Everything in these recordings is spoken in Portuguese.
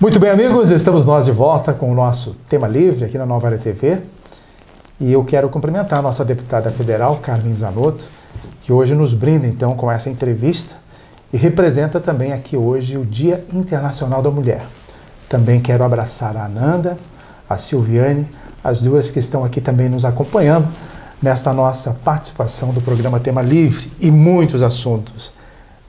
Muito bem, amigos, estamos nós de volta com o nosso Tema Livre aqui na Nova Era TV. E eu quero cumprimentar a nossa deputada federal, Carmen Zanotto, que hoje nos brinda então com essa entrevista e representa também aqui hoje o Dia Internacional da Mulher. Também quero abraçar a Ananda, a Silviane, as duas que estão aqui também nos acompanhando nesta nossa participação do programa Tema Livre e muitos assuntos.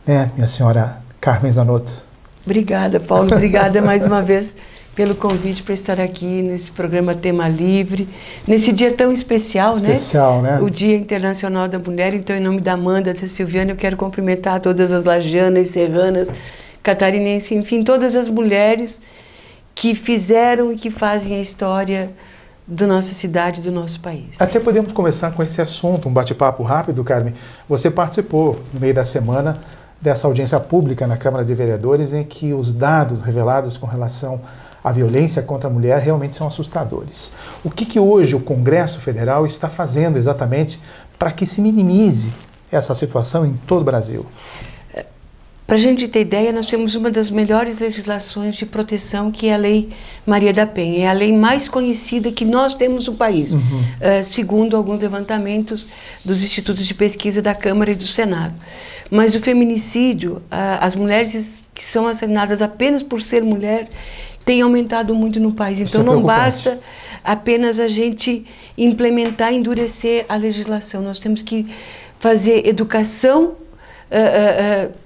Né, minha senhora Carmen Zanotto? Obrigada, Paulo. Obrigada mais uma vez pelo convite para estar aqui nesse programa Tema Livre, nesse dia tão especial, né? O Dia Internacional da Mulher. Então, em nome da Amanda, da Silviane, eu quero cumprimentar todas as lajanas, serranas, catarinenses, enfim, todas as mulheres que fizeram e que fazem a história da nossa cidade, do nosso país. Até podemos começar com esse assunto, um bate-papo rápido, Carmen. Você participou, no meio da semana, dessa audiência pública na Câmara de Vereadores, em que os dados revelados com relação à violência contra a mulher realmente são assustadores. O que hoje o Congresso Federal está fazendo exatamente para que se minimize essa situação em todo o Brasil? Para a gente ter ideia, nós temos uma das melhores legislações de proteção, que é a Lei Maria da Penha. É a lei mais conhecida que nós temos no país, segundo alguns levantamentos dos institutos de pesquisa da Câmara e do Senado. Mas o feminicídio, as mulheres que são assassinadas apenas por ser mulher, tem aumentado muito no país. Então não basta apenas a gente implementar, endurecer a legislação. Nós temos que fazer educação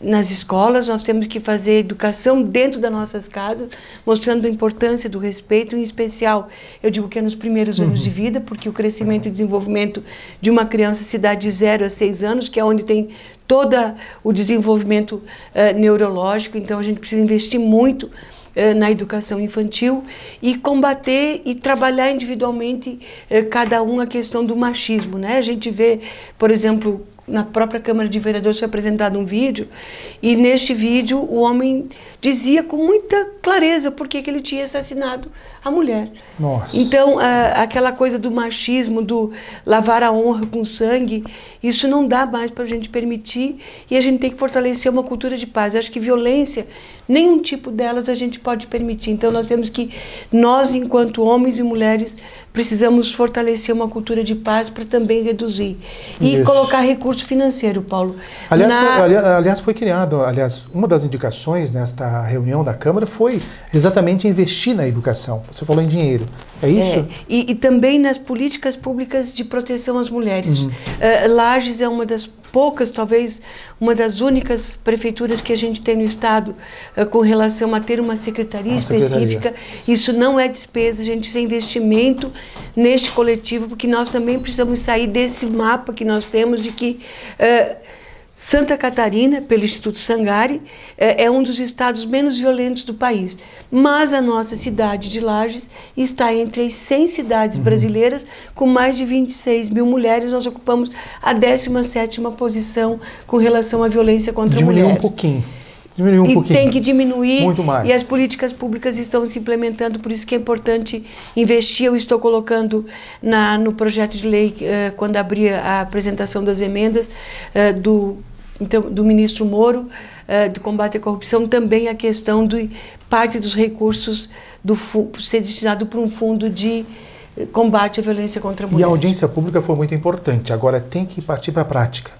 nas escolas, nós temos que fazer educação dentro das nossas casas, mostrando a importância do respeito, em especial, eu digo que é nos primeiros anos de vida, porque o crescimento e desenvolvimento de uma criança se dá de 0 a 6 anos, que é onde tem todo o desenvolvimento neurológico. Então a gente precisa investir muito na educação infantil e combater e trabalhar individualmente cada um a questão do machismo, né? A gente vê, por exemplo, na própria Câmara de Vereadores foi apresentado um vídeo, e neste vídeo o homem dizia com muita clareza por que ele tinha assassinado a mulher. Nossa. Então, aquela coisa do machismo, do lavar a honra com sangue, isso não dá mais para a gente permitir, e a gente tem que fortalecer uma cultura de paz. Eu acho que violência, nenhum tipo delas a gente pode permitir. Então, nós, enquanto homens e mulheres, precisamos fortalecer uma cultura de paz para também reduzir. E colocar recurso financeiro, Paulo. Aliás, foi criado, uma das indicações nesta reunião da Câmara foi exatamente investir na educação. Você falou em dinheiro, é isso? E também nas políticas públicas de proteção às mulheres. Lages é uma das poucas, talvez uma das únicas prefeituras que a gente tem no estado com relação a ter uma secretaria específica. Isso não é despesa, a gente precisa investimento neste coletivo, porque nós também precisamos sair desse mapa que nós temos de que Santa Catarina, pelo Instituto Sangari, é um dos estados menos violentos do país. Mas a nossa cidade de Lages está entre as 100 cidades brasileiras, com mais de 26 mil mulheres. Nós ocupamos a 17ª posição com relação à violência contra a mulher. Diminuiu um pouquinho. Diminuiu um pouquinho. Tem que diminuir. Muito mais. E as políticas públicas estão se implementando, por isso que é importante investir. Eu estou colocando no projeto de lei, quando abrir a apresentação das emendas, do ministro Moro, do combate à corrupção, também a questão de parte dos recursos ser destinado para um fundo de combate à violência contra a mulher. E a audiência pública foi muito importante, agora tem que partir para a prática.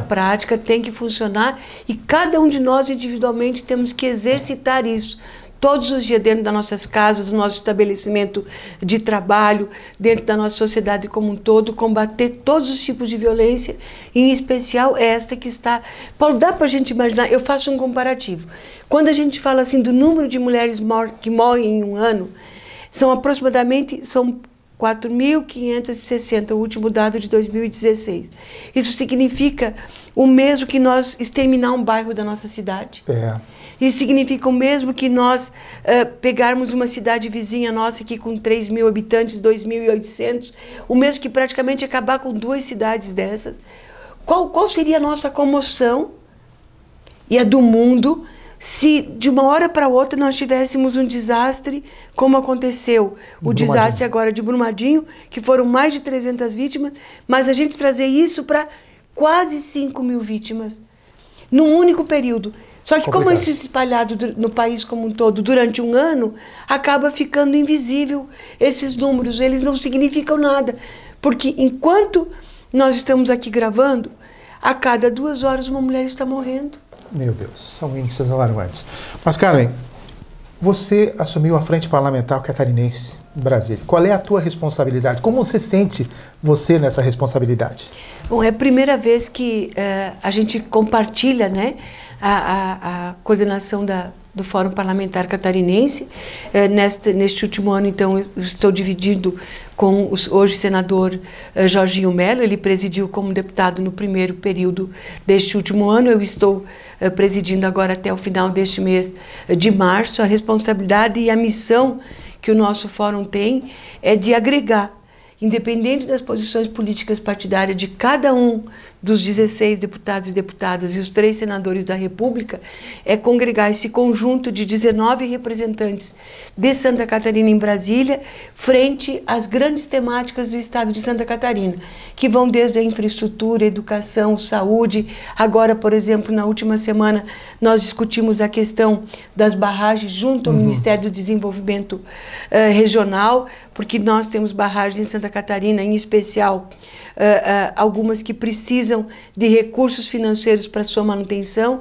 Prática, tem que funcionar, e cada um de nós individualmente temos que exercitar isso todos os dias dentro das nossas casas, do nosso estabelecimento de trabalho, dentro da nossa sociedade como um todo, combater todos os tipos de violência, em especial esta que está... Paulo, dá para a gente imaginar, eu faço um comparativo. Quando a gente fala assim do número de mulheres que morrem em um ano, são aproximadamente 4.560, o último dado de 2016. Isso significa o mesmo que nós exterminar um bairro da nossa cidade. Isso significa o mesmo que nós pegarmos uma cidade vizinha nossa aqui com 3 mil habitantes, 2.800, o mesmo que praticamente acabar com 2 cidades dessas. Qual seria a nossa comoção e a do mundo se de uma hora para outra nós tivéssemos um desastre, como aconteceu o desastre agora de Brumadinho, que foram mais de 300 vítimas, mas a gente trazer isso para quase 5 mil vítimas num único período. Só que como isso espalhado no país como um todo durante um ano, acaba ficando invisível esses números, eles não significam nada. Porque enquanto nós estamos aqui gravando, a cada 2 horas uma mulher está morrendo. Meu Deus, são índices alarmantes. Mas, Carmen, você assumiu a Frente Parlamentar Catarinense em Brasília. Qual é a tua responsabilidade? Como você sente você nessa responsabilidade? Bom, é a primeira vez que a gente compartilha, né, a coordenação do Fórum Parlamentar Catarinense. Neste último ano, então, eu estou dividido com o hoje senador Jorginho Melo. Ele presidiu como deputado no primeiro período deste último ano. Eu estou presidindo agora até o final deste mês de março. A responsabilidade e a missão que o nosso fórum tem é de agregar, independente das posições políticas partidárias de cada um dos 16 deputados e deputadas e os 3 senadores da República, é congregar esse conjunto de 19 representantes de Santa Catarina em Brasília frente às grandes temáticas do estado de Santa Catarina, que vão desde a infraestrutura, educação, saúde. Agora, por exemplo, na última semana, nós discutimos a questão das barragens junto ao Ministério do Desenvolvimento Regional, porque nós temos barragens em Santa Catarina, em especial algumas que precisam de recursos financeiros para sua manutenção,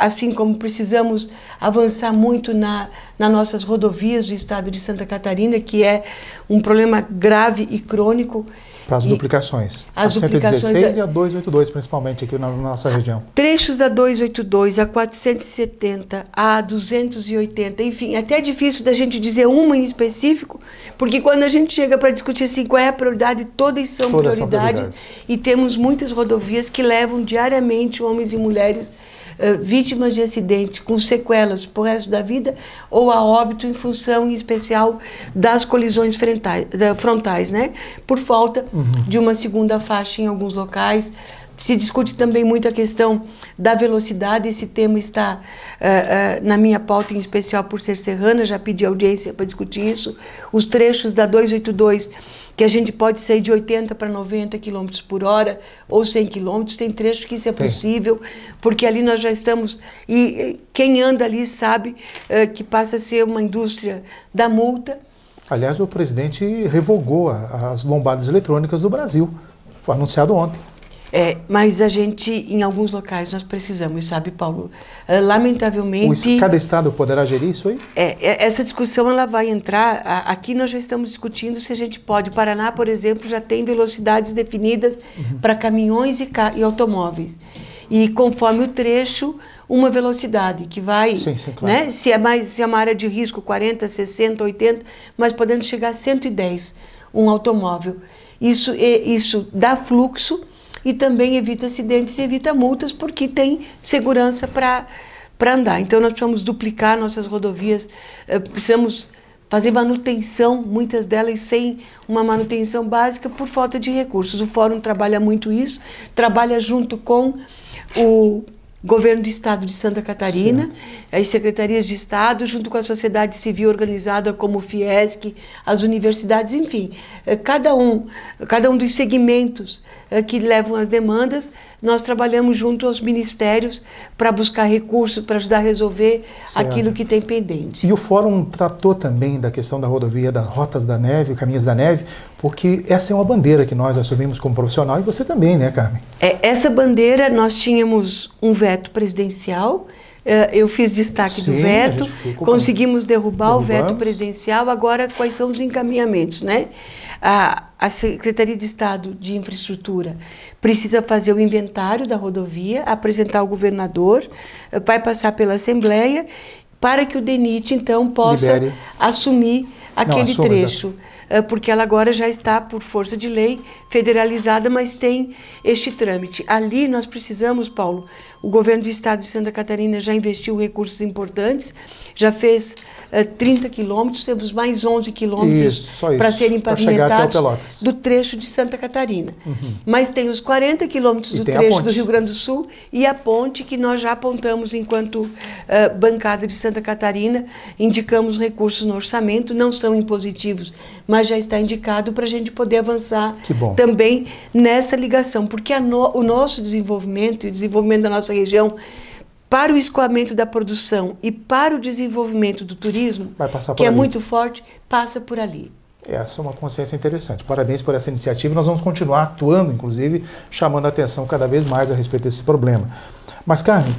assim como precisamos avançar muito nas nossas rodovias do estado de Santa Catarina, que é um problema grave e crônico. Para as duplicações. As a 116 e a 282, principalmente aqui na nossa região. Trechos da 282, a 470, a 280, enfim, até é difícil da gente dizer uma em específico, porque quando a gente chega para discutir assim, qual é a prioridade, todas são prioridades, e temos muitas rodovias que levam diariamente homens e mulheres vítimas de acidente com sequelas para o resto da vida ou a óbito em função, em especial, das colisões frontais, né? Por falta de uma segunda faixa em alguns locais. Se discute também muito a questão da velocidade. Esse tema está na minha pauta, em especial por ser serrana, já pedi audiência para discutir isso. Os trechos da 282, que a gente pode sair de 80 para 90 km por hora ou 100 km, tem trechos que isso é possível, porque ali nós já estamos, e quem anda ali sabe que passa a ser uma indústria da multa. Aliás, o presidente revogou as lombadas eletrônicas do Brasil, foi anunciado ontem. Mas a gente, em alguns locais, nós precisamos, sabe, Paulo? Lamentavelmente... Cada estado poderá gerir isso aí? Essa discussão ela vai entrar... Aqui nós já estamos discutindo se a gente pode. O Paraná, por exemplo, já tem velocidades definidas para caminhões e automóveis. E conforme o trecho, uma velocidade que vai... Sim, claro. Né? Se é uma área de risco, 40, 60, 80, mas podendo chegar a 110, um automóvel. Isso dá fluxo e também evita acidentes e evita multas, porque tem segurança para andar. Então, nós precisamos duplicar nossas rodovias, precisamos fazer manutenção, muitas delas sem uma manutenção básica por falta de recursos. O Fórum trabalha muito isso, trabalha junto com o Governo do Estado de Santa Catarina, as secretarias de Estado, junto com a sociedade civil organizada como o Fiesc, as universidades, enfim, cada um dos segmentos que levam as demandas, nós trabalhamos junto aos ministérios para buscar recursos, para ajudar a resolver aquilo que tem pendente. E o Fórum tratou também da questão da rodovia, das rotas da neve, caminhos da neve, porque essa é uma bandeira que nós assumimos como profissional, e você também, né, Carmen? Essa bandeira, nós tínhamos um veto presidencial, eu fiz destaque do veto, conseguimos derrubar o veto presidencial. Agora, quais são os encaminhamentos, né? A Secretaria de Estado de Infraestrutura precisa fazer o inventário da rodovia, apresentar ao governador, vai passar pela Assembleia, para que o DENIT, então, possa assumir aquele trecho. Porque ela agora já está, por força de lei, federalizada, mas tem este trâmite. Ali nós precisamos, Paulo, o governo do estado de Santa Catarina já investiu recursos importantes, já fez 30 quilômetros, temos mais 11 quilômetros para serem pavimentados do trecho de Santa Catarina. Mas tem os 40 quilômetros do trecho do Rio Grande do Sul e a ponte que nós já apontamos enquanto bancada de Santa Catarina, indicamos recursos no orçamento, não são impositivos, mas já está indicado para a gente poder avançar também nessa ligação, porque o nosso desenvolvimento e o desenvolvimento da nossa região para o escoamento da produção e para o desenvolvimento do turismo, que é muito forte, passa por ali. Essa é uma consciência interessante. Parabéns por essa iniciativa. Nós vamos continuar atuando, inclusive, chamando a atenção cada vez mais a respeito desse problema. Mas, Carmen,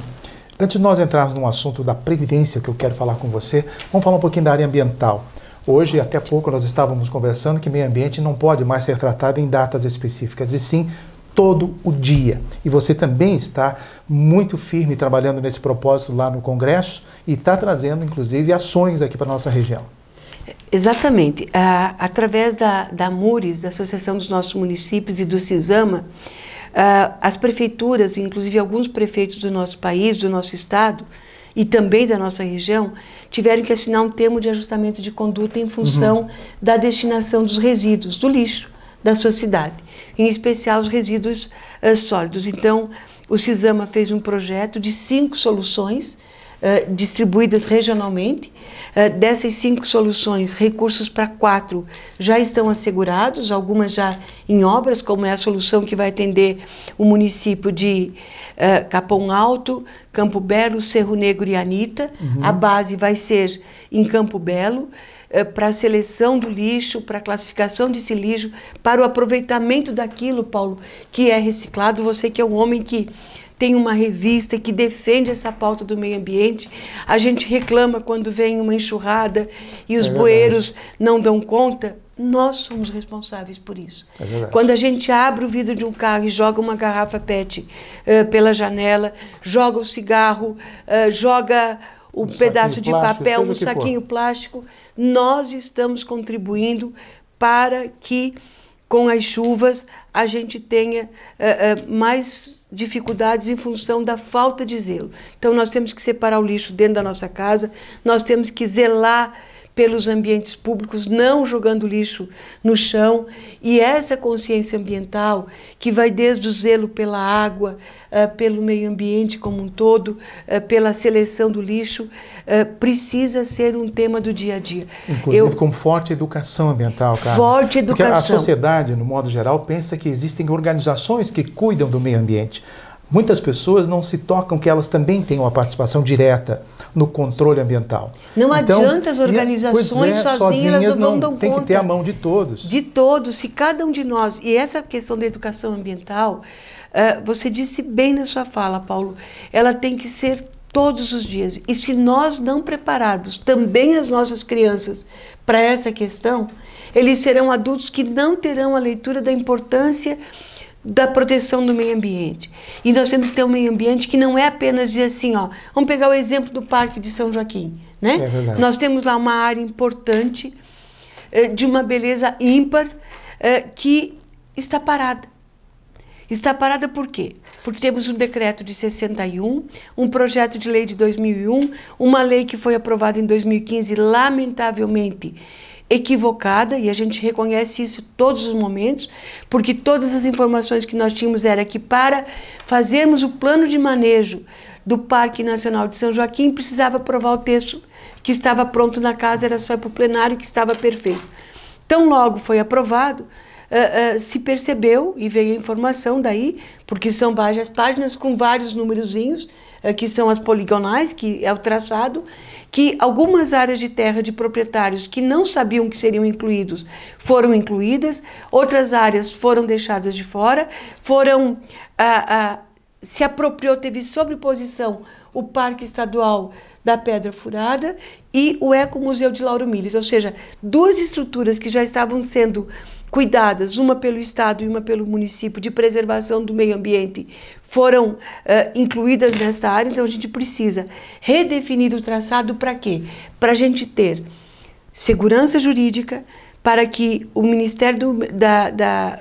antes de nós entrarmos no assunto da previdência, que eu quero falar com você, vamos falar um pouquinho da área ambiental. Hoje, até pouco, nós estávamos conversando que meio ambiente não pode mais ser tratado em datas específicas, e sim todo o dia. E você também está muito firme trabalhando nesse propósito lá no Congresso e está trazendo, inclusive, ações aqui para a nossa região. Exatamente. Através da MURES, da Associação dos Nossos Municípios, e do CISAMA, as prefeituras, inclusive alguns prefeitos do nosso país, do nosso estado e também da nossa região, tiveram que assinar um termo de ajustamento de conduta em função da destinação dos resíduos, do lixo da sua cidade, em especial os resíduos sólidos. Então, o CISAMA fez um projeto de 5 soluções distribuídas regionalmente. Dessas 5 soluções, recursos para 4 já estão assegurados, algumas já em obras, como é a solução que vai atender o município de Capão Alto, Campo Belo, Cerro Negro e Anita. A base vai ser em Campo Belo, para a seleção do lixo, para a classificação desse lixo, para o aproveitamento daquilo, Paulo, que é reciclado. Você que é um homem que tem uma revista que defende essa pauta do meio ambiente, a gente reclama quando vem uma enxurrada e os bueiros não dão conta. Nós somos responsáveis por isso. Quando a gente abre o vidro de um carro e joga uma garrafa PET pela janela, joga o cigarro, joga um pedaço de papel, um saquinho plástico, nós estamos contribuindo para que, com as chuvas, a gente tenha mais dificuldades em função da falta de zelo. Então, nós temos que separar o lixo dentro da nossa casa, nós temos que zelar pelos ambientes públicos, não jogando lixo no chão. E essa consciência ambiental, que vai desde o zelo pela água, pelo meio ambiente como um todo, pela seleção do lixo, precisa ser um tema do dia a dia. Inclusive com forte educação ambiental, Carmen. Forte educação. Porque a sociedade, no modo geral, pensa que existem organizações que cuidam do meio ambiente. Muitas pessoas não se tocam que elas também têm uma participação direta no controle ambiental. Não adianta as organizações sozinhas, elas não dão conta. Tem que ter a mão de todos. De todos, se cada um de nós. E essa questão da educação ambiental, você disse bem na sua fala, Paulo, ela tem que ser todos os dias. E se nós não prepararmos também as nossas crianças para essa questão, eles serão adultos que não terão a leitura da importância da proteção do meio ambiente. E nós temos que ter um meio ambiente que não é apenas dizer assim, ó, vamos pegar o exemplo do Parque de São Joaquim, né? É verdade. Nós temos lá uma área importante, de uma beleza ímpar, que está parada. Está parada por quê? Porque temos um decreto de 61, um projeto de lei de 2001, uma lei que foi aprovada em 2015, lamentavelmente equivocada, e a gente reconhece isso em todos os momentos, porque todas as informações que nós tínhamos era que para fazermos o plano de manejo do Parque Nacional de São Joaquim, precisava aprovar o texto que estava pronto na casa, era só para o plenário, que estava perfeito. Então, logo foi aprovado, se percebeu, e veio a informação daí, porque são várias páginas com vários numerozinhos, que são as poligonais, que é o traçado, que algumas áreas de terra de proprietários que não sabiam que seriam incluídos foram incluídas, outras áreas foram deixadas de fora, se apropriou, teve sobreposição o Parque Estadual da Pedra Furada e o Ecomuseu de Lauro Miller, ou seja, 2 estruturas que já estavam sendo cuidadas, uma pelo Estado e uma pelo município, de preservação do meio ambiente, foram incluídas nesta área. Então a gente precisa redefinir o traçado para quê? Para a gente ter segurança jurídica, para que o Ministério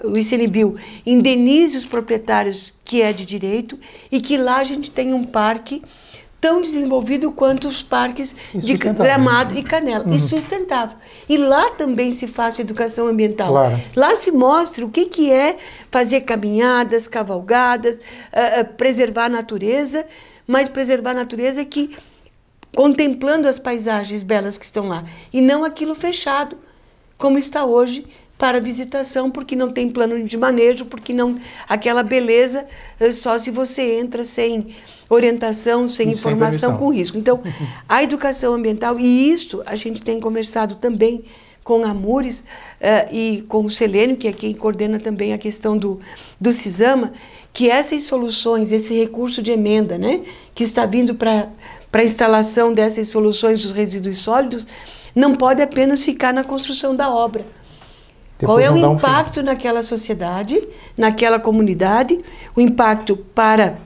o ICMBio indenize os proprietários, que é de direito, e que lá a gente tenha um parque tão desenvolvido quanto os parques de Gramado e Canela, e sustentável. E lá também se faça educação ambiental. Claro. Lá se mostra o que é fazer caminhadas, cavalgadas, preservar a natureza, mas preservar a natureza que contemplando as paisagens belas que estão lá, e não aquilo fechado, como está hoje para visitação, porque não tem plano de manejo, porque não aquela beleza só se você entra sem orientação, sem informação, com risco. Então, a educação ambiental, e isso a gente tem conversado também com a Mures e com o Selênio, que é quem coordena também a questão do CISAMA, que essas soluções, esse recurso de emenda, né, que está vindo para a instalação dessas soluções dos resíduos sólidos, não pode apenas ficar na construção da obra. Qual é o impacto naquela sociedade, naquela comunidade, o impacto para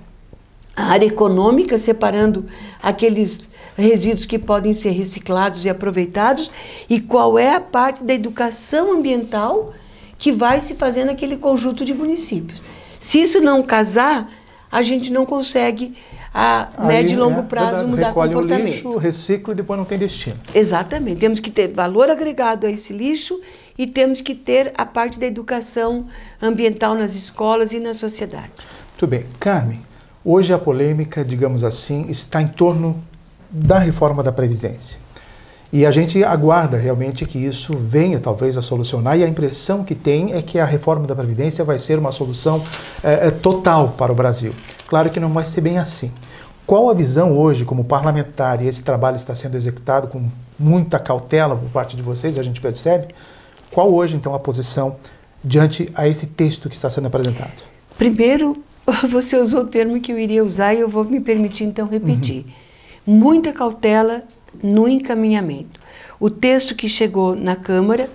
a área econômica, separando aqueles resíduos que podem ser reciclados e aproveitados, e qual é a parte da educação ambiental que vai se fazer naquele conjunto de municípios. Se isso não casar, a gente não consegue a médio e longo prazo mudar comportamento. Recolhe o lixo, recicla e depois não tem destino. Exatamente. Temos que ter valor agregado a esse lixo e temos que ter a parte da educação ambiental nas escolas e na sociedade. Muito bem. Carmen, hoje a polêmica, digamos assim, está em torno da reforma da Previdência. E a gente aguarda realmente que isso venha talvez a solucionar, e a impressão que tem é que a reforma da Previdência vai ser uma solução total para o Brasil. Claro que não vai ser bem assim. Qual a visão hoje como parlamentar, e esse trabalho está sendo executado com muita cautela por parte de vocês, a gente percebe, qual hoje então a posição diante a esse texto que está sendo apresentado? Primeiro, você usou o termo que eu iria usar e eu vou me permitir então repetir. Muita cautela no encaminhamento. O texto que chegou na Câmara,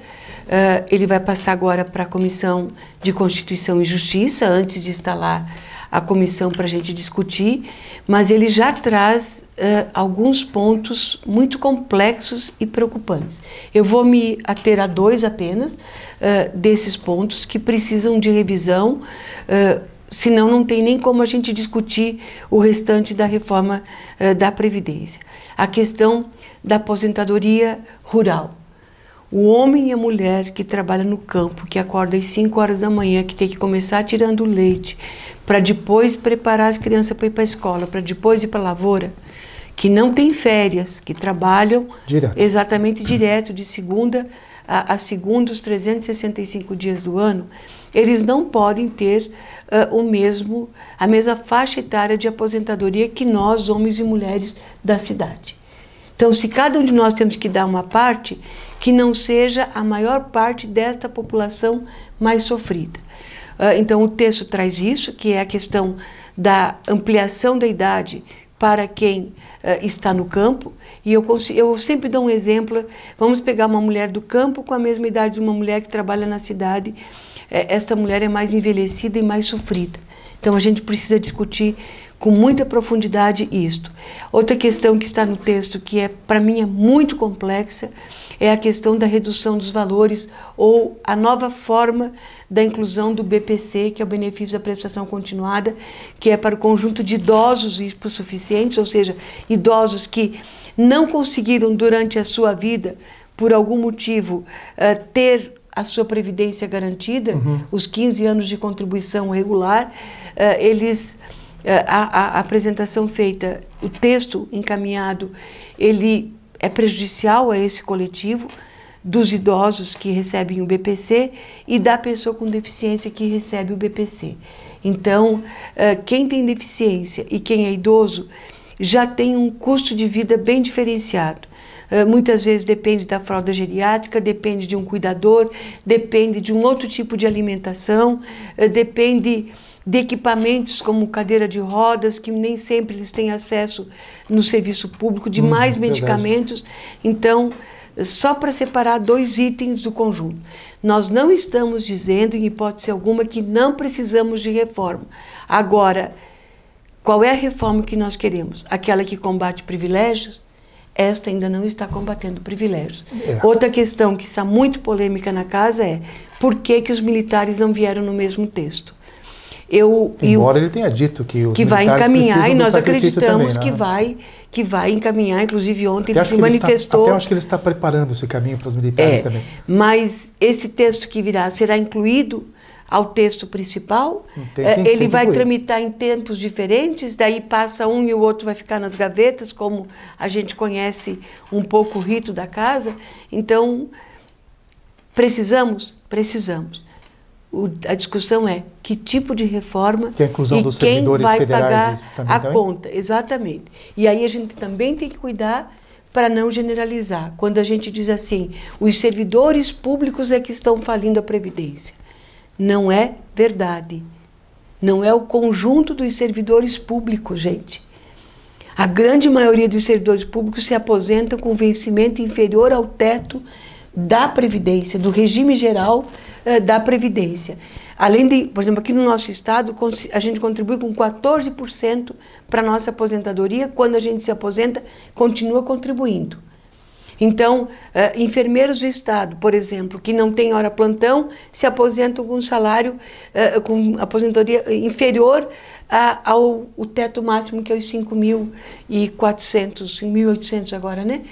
ele vai passar agora para a Comissão de Constituição e Justiça, antes de instalar a comissão para a gente discutir, mas ele já traz alguns pontos muito complexos e preocupantes. Eu vou me ater a dois apenas desses pontos que precisam de revisão, senão não tem nem como a gente discutir o restante da reforma da Previdência. A questão da aposentadoria rural. O homem e a mulher que trabalham no campo, que acorda às 5 horas da manhã, que tem que começar tirando leite, para depois preparar as crianças para ir para a escola, para depois ir para a lavoura, que não tem férias, que trabalham exatamente direto, de segunda a segunda, os 365 dias do ano, eles não podem ter a mesma faixa etária de aposentadoria que nós, homens e mulheres da cidade. Então, se cada um de nós temos que dar uma parte, que não seja a maior parte desta população mais sofrida. Então, o texto traz isso, que é a questão da ampliação da idade para quem está no campo. E eu sempre dou um exemplo, vamos pegar uma mulher do campo com a mesma idade de uma mulher que trabalha na cidade. Esta mulher é mais envelhecida e mais sofrida. Então, a gente precisa discutir com muita profundidade isto. Outra questão que está no texto, que para mim é muito complexa, é a questão da redução dos valores ou a nova forma da inclusão do BPC, que é o benefício da prestação continuada, que é para o conjunto de idosos hipossuficientes, ou seja, idosos que não conseguiram durante a sua vida, por algum motivo, ter a sua previdência garantida, os 15 anos de contribuição regular, a apresentação feita, o texto encaminhado, ele é prejudicial a esse coletivo dos idosos que recebem o BPC e da pessoa com deficiência que recebe o BPC. Então, quem tem deficiência e quem é idoso já tem um custo de vida bem diferenciado. Muitas vezes depende da fralda geriátrica, depende de um cuidador, depende de um outro tipo de alimentação, depende de equipamentos como cadeira de rodas, que nem sempre eles têm acesso no serviço público, de mais medicamentos. Então, só para separar dois itens do conjunto. Nós não estamos dizendo, em hipótese alguma, que não precisamos de reforma. Agora, qual é a reforma que nós queremos? Aquela que combate privilégios? Esta ainda não está combatendo privilégios. Outra questão que está muito polêmica na casa é por que os militares não vieram no mesmo texto? Embora ele tenha dito que vai encaminhar, e nós acreditamos também, que vai encaminhar, inclusive ontem ele se manifestou. Até acho que ele está preparando esse caminho para os militares também. Mas esse texto que virá será incluído ao texto principal, ele vai tramitar em tempos diferentes, daí passa um e o outro vai ficar nas gavetas, como a gente conhece um pouco o rito da casa. Então, precisamos, precisamos. A discussão é que tipo de reforma que a inclusão e dos quem servidores vai federais pagar a conta. Exatamente. E aí a gente também tem que cuidar para não generalizar. Quando a gente diz assim, os servidores públicos é que estão falindo a Previdência. Não é verdade. Não é o conjunto dos servidores públicos, gente. A grande maioria dos servidores públicos se aposentam com vencimento inferior ao teto da Previdência, do regime geral da Previdência. Além de, por exemplo, aqui no nosso estado, a gente contribui com 14% para a nossa aposentadoria. Quando a gente se aposenta, continua contribuindo. Então, enfermeiros do estado, por exemplo, que não têm hora plantão, se aposentam com salário, com aposentadoria inferior ao teto máximo, que é os 5.400, 5.800 agora, né?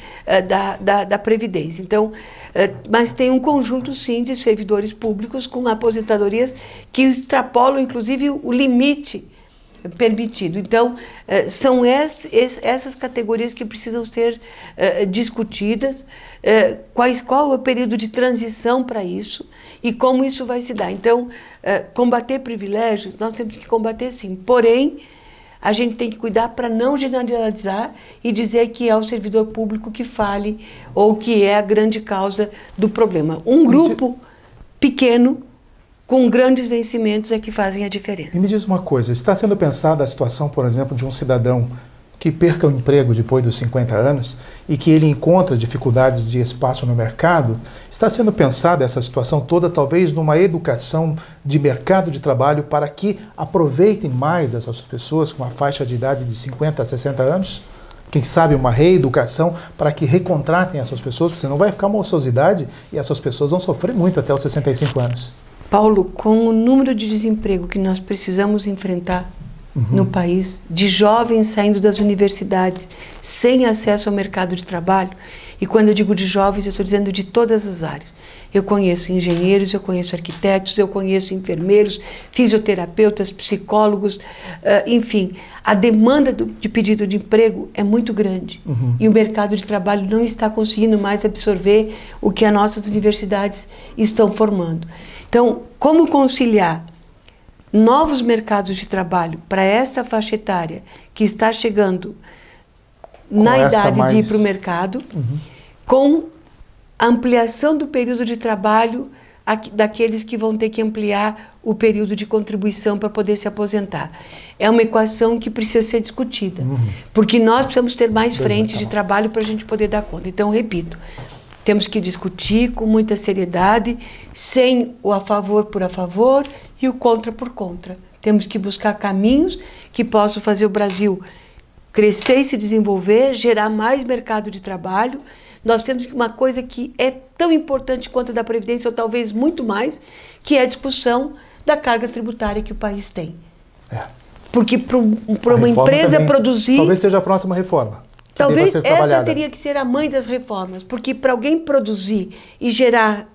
Da Previdência. Então, mas tem um conjunto, sim, de servidores públicos com aposentadorias que extrapolam, inclusive, o limite permitido. Então, são essas categorias que precisam ser discutidas, qual é o período de transição para isso e como isso vai se dar. Então, combater privilégios, nós temos que combater sim, porém, a gente tem que cuidar para não generalizar e dizer que é o servidor público que fale ou que é a grande causa do problema. Um grupo pequeno com grandes vencimentos é que fazem a diferença. E me diz uma coisa, está sendo pensada a situação, por exemplo, de um cidadão que perca o emprego depois dos 50 anos e que ele encontra dificuldades de espaço no mercado? Está sendo pensada essa situação toda, talvez, numa educação de mercado de trabalho para que aproveitem mais essas pessoas com a faixa de idade de 50 a 60 anos? Quem sabe uma reeducação para que recontratem essas pessoas, porque senão vai ficar uma ociosidade e essas pessoas vão sofrer muito até os 65 anos. Paulo, com o número de desemprego que nós precisamos enfrentar no país, de jovens saindo das universidades sem acesso ao mercado de trabalho, e quando eu digo de jovens, eu estou dizendo de todas as áreas. Eu conheço engenheiros, eu conheço arquitetos, eu conheço enfermeiros, fisioterapeutas, psicólogos, enfim, a demanda de pedido de emprego é muito grande. E o mercado de trabalho não está conseguindo mais absorver o que as nossas universidades estão formando. Então, como conciliar novos mercados de trabalho para esta faixa etária que está chegando na idade de ir para o mercado, com a ampliação do período de trabalho daqueles que vão ter que ampliar o período de contribuição para poder se aposentar. É uma equação que precisa ser discutida, porque nós precisamos ter mais frentes de trabalho para a gente poder dar conta. Então, repito, temos que discutir com muita seriedade, sem o a favor por a favor e o contra por contra. Temos que buscar caminhos que possam fazer o Brasil crescer e se desenvolver, gerar mais mercado de trabalho. Nós temos uma coisa que é tão importante quanto a da Previdência, ou talvez muito mais, que é a discussão da carga tributária que o país tem. Porque para uma empresa também produzir... Talvez seja a próxima reforma. Talvez essa teria que ser a mãe das reformas, porque para alguém produzir e gerar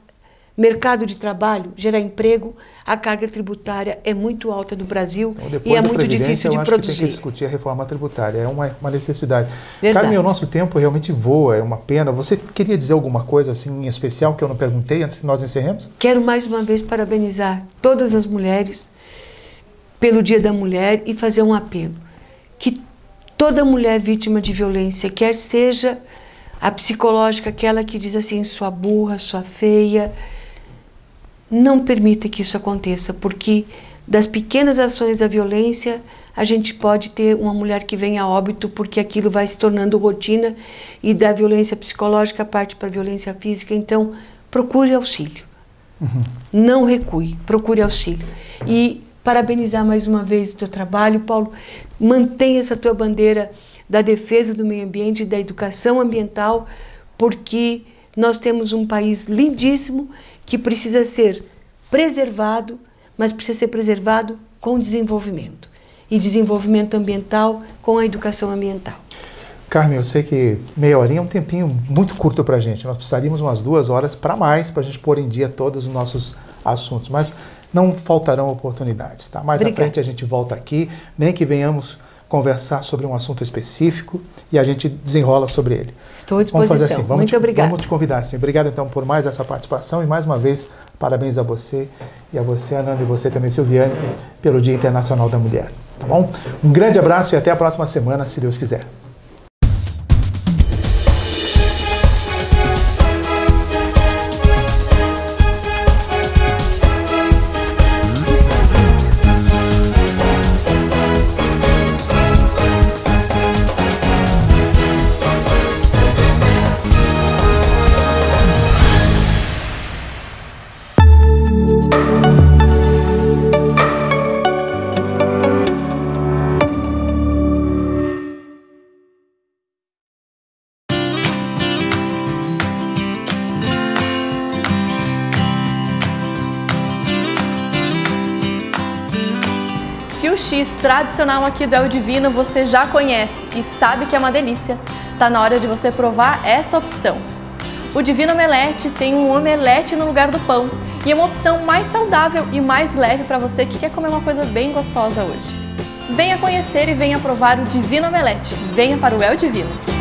mercado de trabalho, gerar emprego, a carga tributária é muito alta no Brasil e é muito difícil de produzir. Tem que discutir a reforma tributária, é uma necessidade. Carmen, o nosso tempo realmente voa, é uma pena. Você queria dizer alguma coisa assim em especial que eu não perguntei antes que nós encerremos? Quero mais uma vez parabenizar todas as mulheres pelo Dia da Mulher e fazer um apelo. Que toda mulher vítima de violência, quer seja a psicológica, aquela que diz assim, sua burra, sua feia, não permita que isso aconteça, porque das pequenas ações da violência, a gente pode ter uma mulher que venha a óbito, porque aquilo vai se tornando rotina, e da violência psicológica parte para a violência física. Então, procure auxílio. Não recue, procure auxílio. E parabenizar mais uma vez o teu trabalho, Paulo. Mantenha essa tua bandeira da defesa do meio ambiente e da educação ambiental, porque nós temos um país lindíssimo que precisa ser preservado, mas precisa ser preservado com desenvolvimento. E desenvolvimento ambiental com a educação ambiental. Carmen, eu sei que meia horinha é um tempinho muito curto para a gente. Nós precisaríamos umas 2 horas para mais, para a gente pôr em dia todos os nossos assuntos. Mas não faltarão oportunidades, tá? Mais à frente a gente volta aqui, nem que venhamos conversar sobre um assunto específico e a gente desenrola sobre ele. Estou à disposição. Vamos fazer assim, Muito obrigada. Vamos te convidar assim. Obrigado então por mais essa participação e mais uma vez parabéns a você e a você, Ananda, e você também, Silviane, pelo Dia Internacional da Mulher. Tá bom? Um grande abraço e até a próxima semana, se Deus quiser. Se o X tradicional aqui do El Divino você já conhece e sabe que é uma delícia, tá na hora de você provar essa opção. O Divino Omelete tem um omelete no lugar do pão e é uma opção mais saudável e mais leve para você que quer comer uma coisa bem gostosa hoje. Venha conhecer e venha provar o Divino Omelete. Venha para o El Divino.